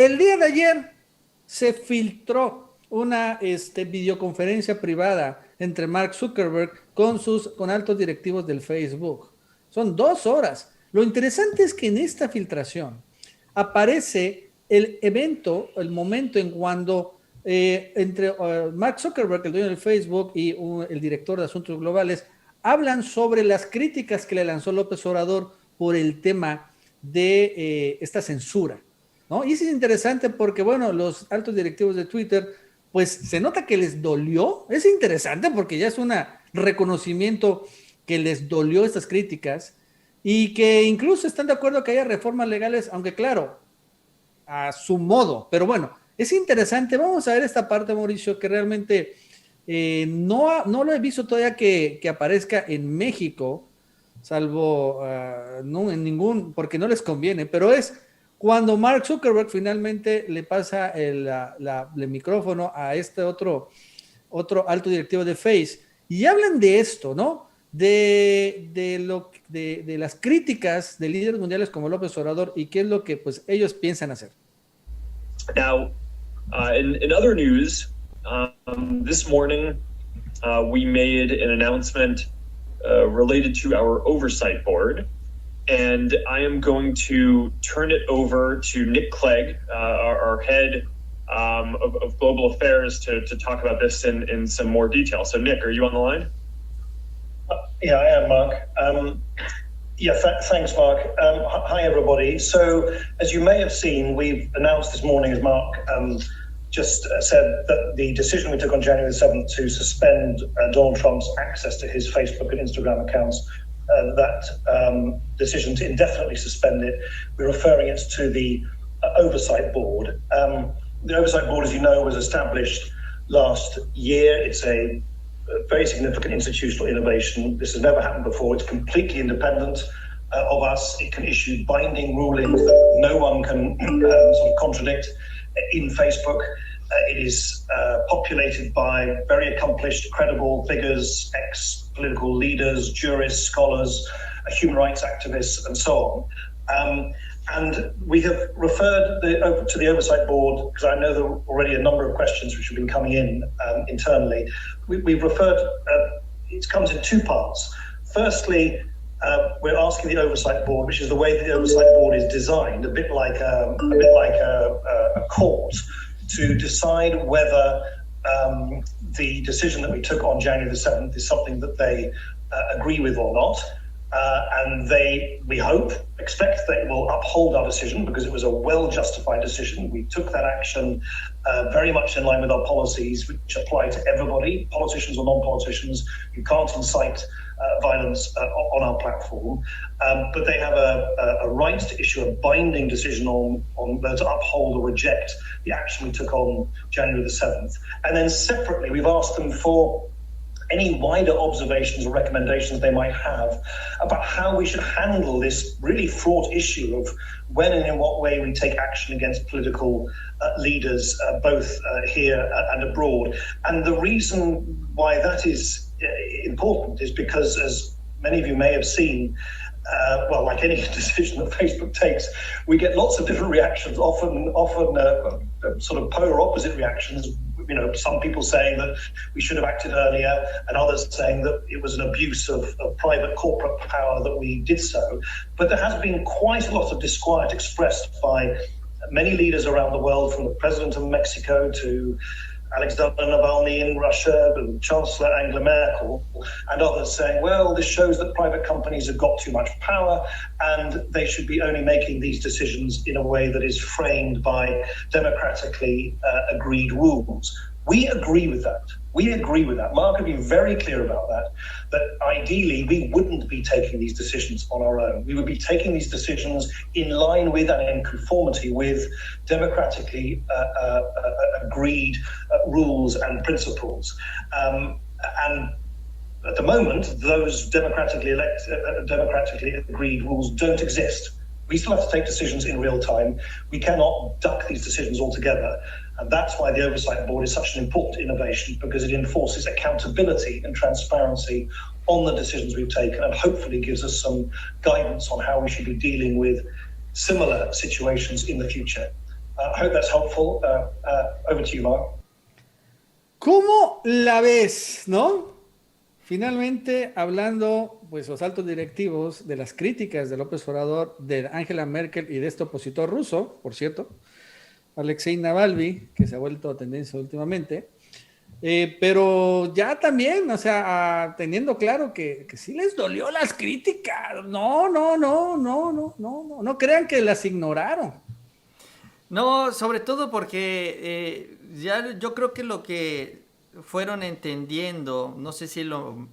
El día de ayer se filtró una videoconferencia privada entre Mark Zuckerberg con altos directivos del Facebook. Son 2 horas. Lo interesante es que en esta filtración aparece el evento, el momento en cuando entre Mark Zuckerberg, el dueño del Facebook, y el director de Asuntos Globales, hablan sobre las críticas que le lanzó López Obrador por el tema de esta censura, ¿no? Y eso es interesante porque, bueno, los altos directivos de Twitter, pues se nota que les dolió. Es interesante porque ya es un reconocimiento que les dolió estas críticas y que incluso están de acuerdo que haya reformas legales, aunque claro, a su modo. Pero bueno, es interesante. Vamos a ver esta parte, Mauricio, que realmente no lo he visto todavía que aparezca en México, salvo no en ningún, porque no les conviene, pero es cuando Mark Zuckerberg finalmente le pasa el micrófono a este otro alto directivo de Face y hablan de esto, ¿no? De las críticas de líderes mundiales como López Obrador y qué es lo que pues ellos piensan hacer. Now, in other news, this morning we made an announcement related to our oversight board, and I am going to turn it over to Nick Clegg, our head of global affairs, to talk about this in some more detail. So, Nick, are you on the line? Yeah, I am, Mark. Thanks, Mark. Hi, everybody. So, as you may have seen, we've announced this morning, as Mark just said, that the decision we took on January the 7th to suspend Donald Trump's access to his Facebook and Instagram accounts, that decision to indefinitely suspend it, we're referring it to the Oversight Board. The Oversight Board, as you know, was established last year. It's a very significant institutional innovation. This has never happened before. It's completely independent of us. It can issue binding rulings that no one can sort of contradict in Facebook. It is populated by very accomplished, credible figures, ex-political leaders, jurists, scholars, human rights activists, and so on. And we have referred to the Oversight Board, because I know there are already a number of questions which have been coming in internally. We've referred, it comes in two parts. Firstly, we're asking the Oversight Board, which is the way that the Oversight Board is designed, a bit like a court, to decide whether the decision that we took on January the 7th is something that they agree with or not. And they, we hope, expect they will uphold our decision because it was a well-justified decision. We took that action very much in line with our policies, which apply to everybody, politicians or non-politicians. You can't incite violence on our platform. But they have a right to issue a binding decision on whether to uphold or reject the action we took on January the 7th. And then separately, we've asked them for any wider observations or recommendations they might have about how we should handle this really fraught issue of when and in what way we take action against political leaders, both here and abroad. And the reason why that is important is because, as many of you may have seen, well, like any decision that Facebook takes, we get lots of different reactions, often sort of polar opposite reactions. You know, some people saying that we should have acted earlier, and others saying that it was an abuse of private corporate power that we did so. But there has been quite a lot of disquiet expressed by many leaders around the world, from the president of Mexico to Alexander Navalny in Russia, and Chancellor Angela Merkel, and others saying, well, this shows that private companies have got too much power and they should be only making these decisions in a way that is framed by democratically agreed rules. We agree with that. We agree with that. Mark has been very clear about that ideally we wouldn't be taking these decisions on our own. We would be taking these decisions in line with and in conformity with democratically agreed rules and principles. And at the moment, those democratically agreed rules don't exist. We still have to take decisions in real time. We cannot duck these decisions altogether. And that's why the Oversight Board is such an important innovation, because it enforces accountability and transparency on the decisions we've taken, and hopefully gives us some guidance on how we should be dealing with similar situations in the future. I hope that's helpful. Over to you, Mark. ¿Cómo la ves, no? Finalmente, hablando, pues, los altos directivos de las críticas de López Obrador, de Angela Merkel y de este opositor ruso, por cierto, Alexei Navalny, que se ha vuelto tendencia últimamente, pero ya también, o sea, teniendo claro que sí les dolió las críticas. No crean que las ignoraron. No, sobre todo porque ya yo creo que lo que fueron entendiendo, no sé si lo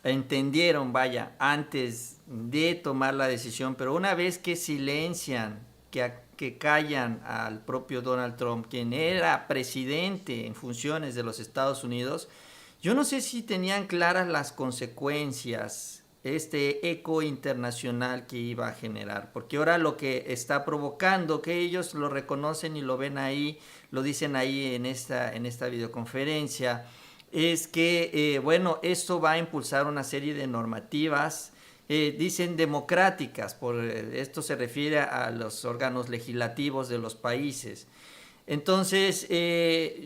entendieron, vaya, antes de tomar la decisión, pero una vez que silencian, que callan al propio Donald Trump, quien era presidente en funciones de los Estados Unidos, yo no sé si tenían claras las consecuencias, este eco internacional que iba a generar, porque ahora lo que está provocando, que ellos lo reconocen y lo ven ahí, lo dicen ahí en esta videoconferencia, es que, bueno, esto va a impulsar una serie de normativas, dicen democráticas, por esto se refiere a los órganos legislativos de los países. Entonces,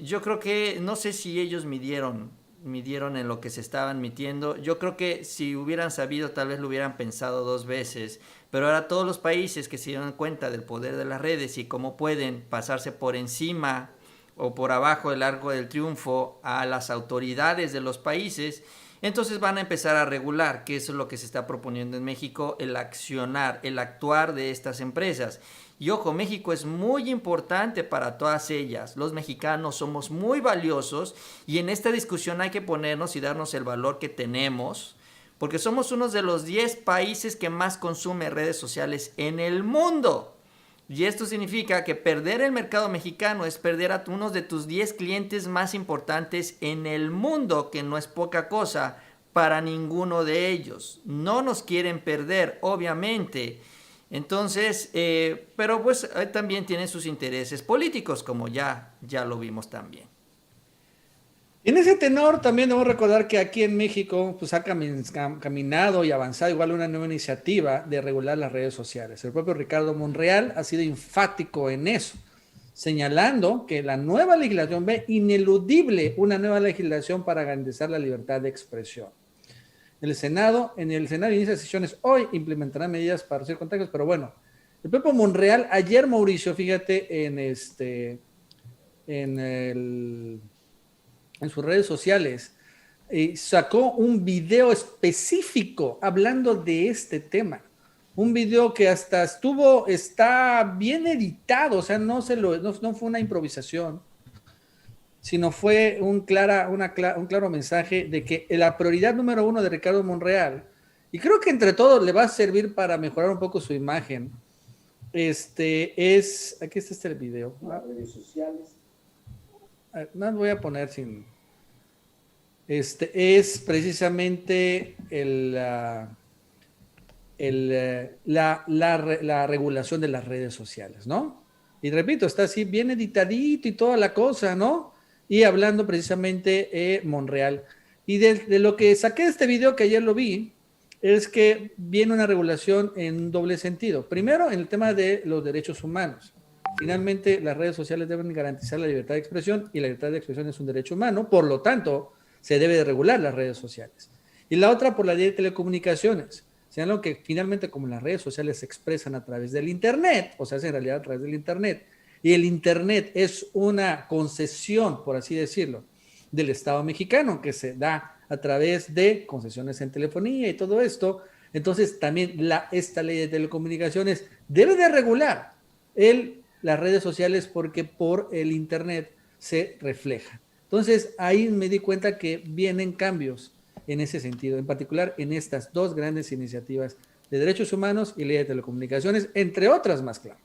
yo creo que, no sé si ellos midieron en lo que se estaban metiendo. Yo creo que si hubieran sabido, tal vez lo hubieran pensado dos veces. Pero ahora todos los países que se dieron cuenta del poder de las redes y cómo pueden pasarse por encima o por abajo del arco del triunfo a las autoridades de los países, entonces van a empezar a regular, que eso es lo que se está proponiendo en México, el accionar, el actuar de estas empresas. Y ojo, México es muy importante para todas ellas. Los mexicanos somos muy valiosos y en esta discusión hay que ponernos y darnos el valor que tenemos, porque somos uno de los 10 países que más consume redes sociales en el mundo. Y esto significa que perder el mercado mexicano es perder a uno de tus 10 clientes más importantes en el mundo, que no es poca cosa para ninguno de ellos. No nos quieren perder, obviamente. Entonces, pero pues también tienen sus intereses políticos, como ya lo vimos también. En ese tenor, también debo recordar que aquí en México pues, ha caminado y avanzado igual una nueva iniciativa de regular las redes sociales. El propio Ricardo Monreal ha sido enfático en eso, señalando que la nueva legislación ve ineludible una nueva legislación para garantizar la libertad de expresión. En el Senado inicia sesiones hoy, implementará medidas para reducir contagios, pero bueno, el propio Monreal, ayer Mauricio, fíjate, en sus redes sociales, sacó un video específico hablando de este tema. Un video que hasta está bien editado, o sea, no fue una improvisación, sino fue un claro mensaje de que la prioridad número 1 de Ricardo Monreal, y creo que entre todos le va a servir para mejorar un poco su imagen, aquí está el video. Las redes sociales. No voy a poner sin... es precisamente la regulación de las redes sociales, ¿no? Y repito, está así bien editadito y toda la cosa, ¿no? Y hablando precisamente Monreal. Y de lo que saqué de este video, que ayer lo vi, es que viene una regulación en un doble sentido. Primero, en el tema de los derechos humanos. Finalmente, las redes sociales deben garantizar la libertad de expresión y la libertad de expresión es un derecho humano, por lo tanto, se debe de regular las redes sociales. Y la otra por la ley de telecomunicaciones. Señaló que finalmente, como las redes sociales se expresan a través del Internet, o sea, en realidad a través del Internet, y el Internet es una concesión, por así decirlo, del Estado mexicano que se da a través de concesiones en telefonía y todo esto, entonces también esta ley de telecomunicaciones debe de regular las redes sociales porque por el Internet se refleja. Entonces ahí me di cuenta que vienen cambios en ese sentido, en particular en estas dos grandes iniciativas de derechos humanos y ley de telecomunicaciones, entre otras más, claro.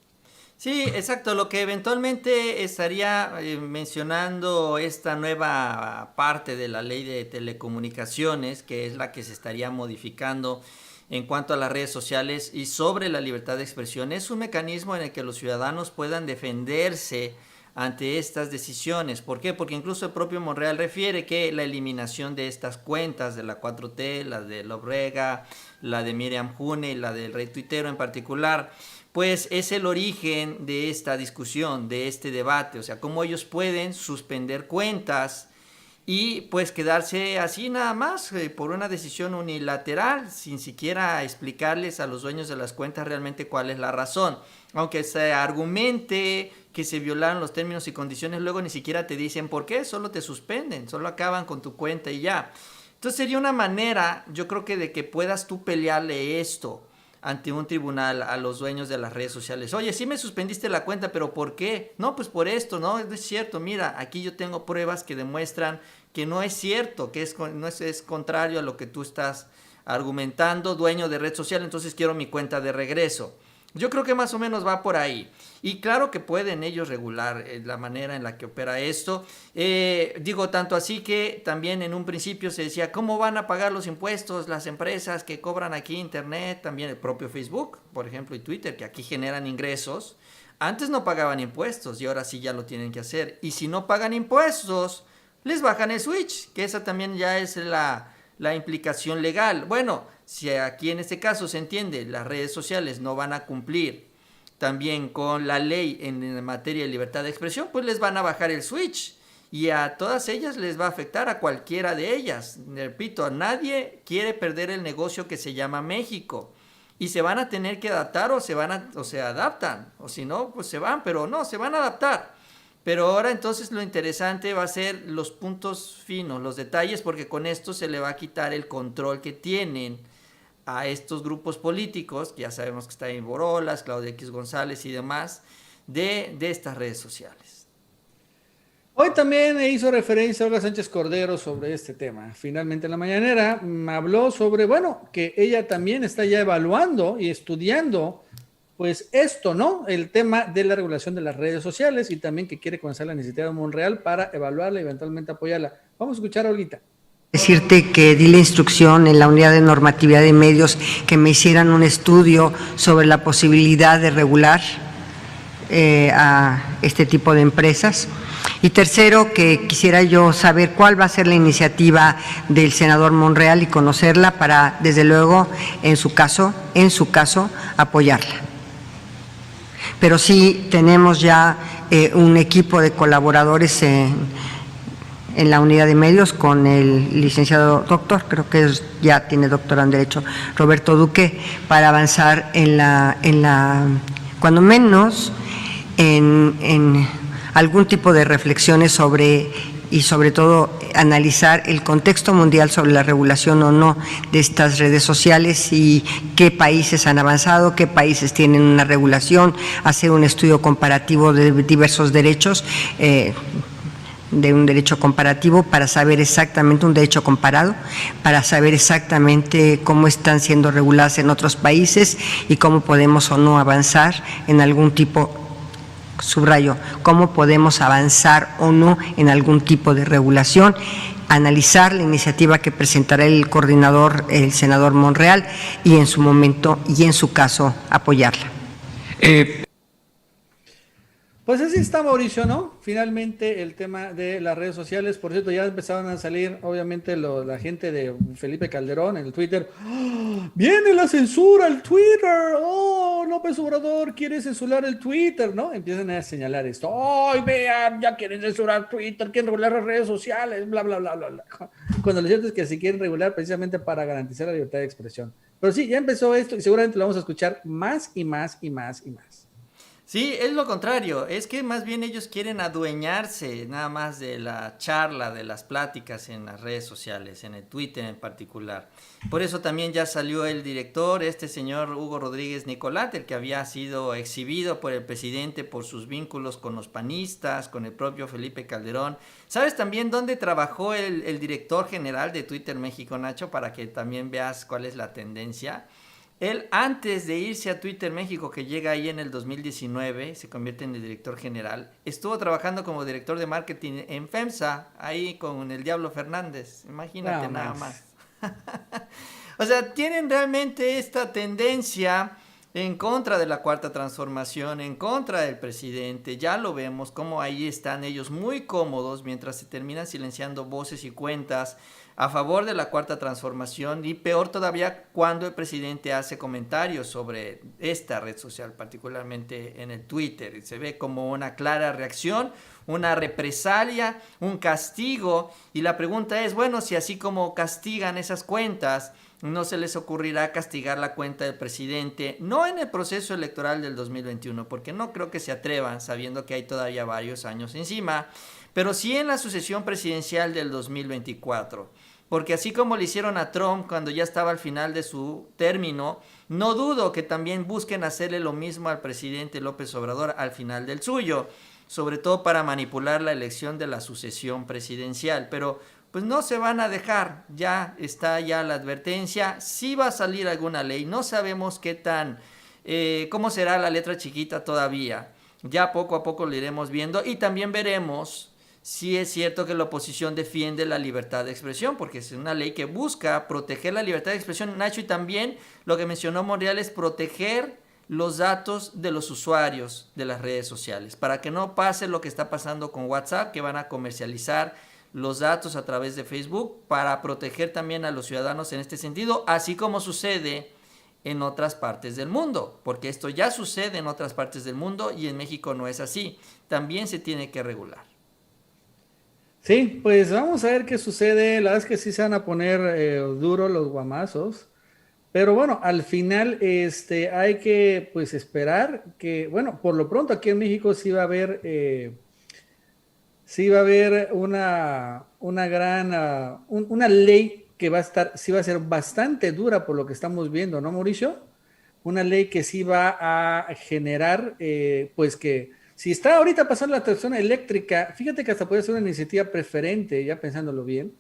Sí, exacto. Lo que eventualmente estaría mencionando esta nueva parte de la ley de telecomunicaciones, que es la que se estaría modificando en cuanto a las redes sociales y sobre la libertad de expresión, es un mecanismo en el que los ciudadanos puedan defenderse ante estas decisiones. ¿Por qué? Porque incluso el propio Monreal refiere que la eliminación de estas cuentas de la 4T, la de Lobrega, la de Miriam June y la del Rey Tuitero en particular, pues es el origen de esta discusión, de este debate, o sea, cómo ellos pueden suspender cuentas y pues quedarse así nada más por una decisión unilateral, sin siquiera explicarles a los dueños de las cuentas realmente cuál es la razón. Aunque se argumente que se violaron los términos y condiciones, luego ni siquiera te dicen por qué, solo te suspenden, solo acaban con tu cuenta y ya. Entonces sería una manera, yo creo que de que puedas tú pelearle esto ante un tribunal a los dueños de las redes sociales. Oye, sí me suspendiste la cuenta, pero ¿por qué? No, pues por esto, no es cierto. Mira, aquí yo tengo pruebas que demuestran que no es cierto, que es contrario a lo que tú estás argumentando, dueño de red social, entonces quiero mi cuenta de regreso. Yo creo que más o menos va por ahí. Y claro que pueden ellos regular la manera en la que opera esto. Digo, tanto así que también en un principio se decía, ¿cómo van a pagar los impuestos las empresas que cobran aquí internet? También el propio Facebook, por ejemplo, y Twitter, que aquí generan ingresos. Antes no pagaban impuestos y ahora sí ya lo tienen que hacer. Y si no pagan impuestos, les bajan el switch, que esa también ya es la implicación legal. Bueno, si aquí en este caso se entiende, las redes sociales no van a cumplir también con la ley en materia de libertad de expresión, pues les van a bajar el switch y a todas ellas les va a afectar, a cualquiera de ellas. Repito, nadie quiere perder el negocio que se llama México y se van a tener que adaptar o se adaptan, o si no, pues se van, pero no, se van a adaptar. Pero ahora entonces lo interesante va a ser los puntos finos, los detalles, porque con esto se le va a quitar el control que tienen a estos grupos políticos, que ya sabemos que está ahí Borolas, Claudia X González y demás, de estas redes sociales. Hoy también hizo referencia a Olga Sánchez Cordero sobre este tema. Finalmente en la mañanera habló sobre, bueno, que ella también está ya evaluando y estudiando pues esto, ¿no? El tema de la regulación de las redes sociales y también que quiere comenzar la iniciativa de Monreal para evaluarla y eventualmente apoyarla. Vamos a escuchar a Olguita. Decirte que di la instrucción en la unidad de normatividad de medios que me hicieran un estudio sobre la posibilidad de regular a este tipo de empresas. Y tercero, que quisiera yo saber cuál va a ser la iniciativa del senador Monreal y conocerla para, desde luego, en su caso, apoyarla. Pero sí tenemos ya un equipo de colaboradores en la unidad de medios con el licenciado doctor, creo que ya tiene doctorado en Derecho, Roberto Duque, para avanzar cuando menos, en algún tipo de reflexiones y sobre todo analizar el contexto mundial sobre la regulación o no de estas redes sociales y qué países han avanzado, qué países tienen una regulación, hacer un estudio comparativo de diversos derechos, de un derecho comparativo para saber exactamente, un derecho comparado, para saber exactamente cómo están siendo reguladas en otros países y cómo podemos o no avanzar en algún tipo, subrayo, cómo podemos avanzar o no en algún tipo de regulación, analizar la iniciativa que presentará el coordinador, el senador Monreal, y en su momento y en su caso apoyarla. Pues así está, Mauricio, ¿no? Finalmente el tema de las redes sociales. Por cierto, ya empezaron a salir, obviamente, la gente de Felipe Calderón en el Twitter. ¡Oh! ¡Viene la censura al Twitter! ¡Oh! López Obrador quiere censurar el Twitter, ¿no? Empiezan a señalar esto. ¡Oh! Vean, ya quieren censurar Twitter, quieren regular las redes sociales, bla, bla, bla, bla, bla. Cuando lo cierto es que se quieren regular precisamente para garantizar la libertad de expresión. Pero sí, ya empezó esto y seguramente lo vamos a escuchar más y más y más y más. Sí, es lo contrario, es que más bien ellos quieren adueñarse nada más de la charla, de las pláticas en las redes sociales, en el Twitter en particular. Por eso también ya salió el director, este señor Hugo Rodríguez Nicolás, el que había sido exhibido por el presidente por sus vínculos con los panistas, con el propio Felipe Calderón. ¿Sabes también dónde trabajó el director general de Twitter México, Nacho? Para que también veas cuál es la tendencia. Él, antes de irse a Twitter México, que llega ahí en el 2019, se convierte en el director general, estuvo trabajando como director de marketing en FEMSA, ahí con el Diablo Fernández. Imagínate nada más. O sea, tienen realmente esta tendencia en contra de la cuarta transformación, en contra del presidente. Ya lo vemos como ahí están ellos muy cómodos mientras se terminan silenciando voces y cuentas a favor de la cuarta transformación, y peor todavía cuando el presidente hace comentarios sobre esta red social, particularmente en el Twitter. Se ve como una clara reacción, una represalia, un castigo, y la pregunta es, bueno, si así como castigan esas cuentas, no se les ocurrirá castigar la cuenta del presidente, no en el proceso electoral del 2021, porque no creo que se atrevan, sabiendo que hay todavía varios años encima, pero sí en la sucesión presidencial del 2024. Porque así como le hicieron a Trump cuando ya estaba al final de su término, no dudo que también busquen hacerle lo mismo al presidente López Obrador al final del suyo, sobre todo para manipular la elección de la sucesión presidencial. Pero pues no se van a dejar, ya está ya la advertencia, sí va a salir alguna ley, no sabemos qué tan, cómo será la letra chiquita todavía, ya poco a poco lo iremos viendo, y también veremos si es cierto que la oposición defiende la libertad de expresión, porque es una ley que busca proteger la libertad de expresión, Nacho, y también lo que mencionó Monreal es proteger los datos de los usuarios de las redes sociales, para que no pase lo que está pasando con WhatsApp, que van a comercializar los datos a través de Facebook para proteger también a los ciudadanos en este sentido, así como sucede en otras partes del mundo, porque esto ya sucede en otras partes del mundo y en México no es así, también se tiene que regular. Sí, pues vamos a ver qué sucede. La verdad es que sí se van a poner duros los guamazos. Pero bueno, al final hay que pues esperar que, bueno, por lo pronto aquí en México sí va a haber una gran, una ley que va a estar, sí va a ser bastante dura por lo que estamos viendo, ¿no, Mauricio? Una ley que sí va a generar, pues que si está ahorita pasando la tracción eléctrica, fíjate que hasta puede ser una iniciativa preferente, ya pensándolo bien,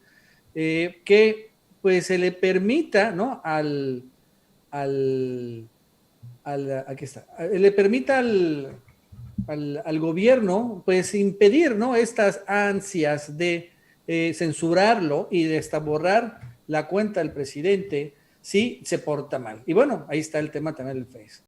que pues se le permita, ¿no? Aquí está, le permita al gobierno, pues impedir, ¿no? Estas ansias de censurarlo y de hasta borrar la cuenta del presidente si se porta mal. Y bueno, ahí está el tema también del Face.